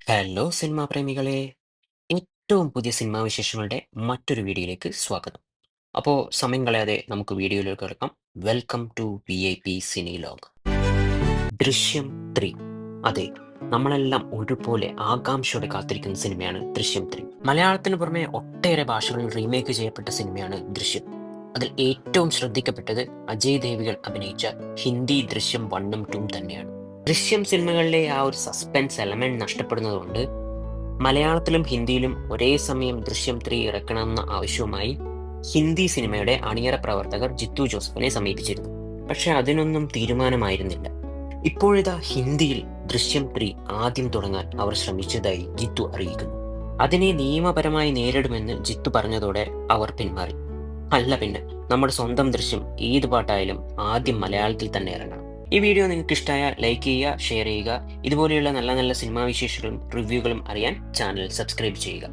Hello cinema പ്രേമികളെ! ഏറ്റവും പുതിയ cinema വിശേഷങ്ങളുടെ മറ്റൊരു വീഡിയോയിലേക്ക് സ്വാഗതം. അപ്പോൾ സമയം കളയാതെ നമുക്ക് വീഡിയോയിലേക്ക് കിടക്കാം. Welcome to VIP Cinelog. Drishyam 3. അതെ, നമ്മളെല്ലാം ഒരുപോലെ ആകാംക്ഷയോടെ കാത്തിരിക്കുന്ന സിനിമയാണ് ദൃശ്യം 3. മലയാളത്തിന് പുറമെ ഒട്ടേറെ ഭാഷകളിൽ റീമേക്ക് ചെയ്യപ്പെട്ട സിനിമയാണ് ദൃശ്യം. അതിൽ ഏറ്റവും ശ്രദ്ധിക്കപ്പെട്ടത് അജയ് ദേവിഗൺ അഭിനയിച്ച ഹിന്ദി ദൃശ്യം 1ഉം 2ഉം തന്നെയാണ്. ദൃശ്യം സിനിമകളിലെ ആ ഒരു സസ്പെൻസ് എലമെന്റ് നഷ്ടപ്പെടുന്നതുകൊണ്ട് മലയാളത്തിലും ഹിന്ദിയിലും ഒരേ സമയം ദൃശ്യം 3 ഇറക്കണമെന്ന ആവശ്യവുമായി ഹിന്ദി സിനിമയുടെ അണിയറ പ്രവർത്തകർ ജിത്തു ജോസഫിനെ സമീപിച്ചിരുന്നു. പക്ഷെ അതിനൊന്നും തീരുമാനമായിരുന്നില്ല. ഇപ്പോഴിതാ ഹിന്ദിയിൽ ദൃശ്യം 3 ആദ്യം തുടങ്ങാൻ അവർ ശ്രമിച്ചതായി ജിത്തു അറിയിക്കുന്നു. അതിനെ നിയമപരമായി നേരിടുമെന്ന് ജിത്തു പറഞ്ഞതോടെ അവർ പിന്മാറി. അല്ല പിന്നെ, നമ്മുടെ സ്വന്തം ദൃശ്യം ഏത് പാട്ടായാലും ആദ്യം മലയാളത്തിൽ തന്നെ ഇറങ്ങണം. ഈ വീഡിയോ നിങ്ങൾക്ക് ഇഷ്ടമായാൽ ലൈക്ക് ചെയ്യുക, ഷെയർ ചെയ്യുക. ഇതുപോലെയുള്ള നല്ല നല്ല സിനിമാ വിശേഷങ്ങളും റിവ്യൂകളും അറിയാൻ ചാനൽ സബ്സ്ക്രൈബ് ചെയ്യുക.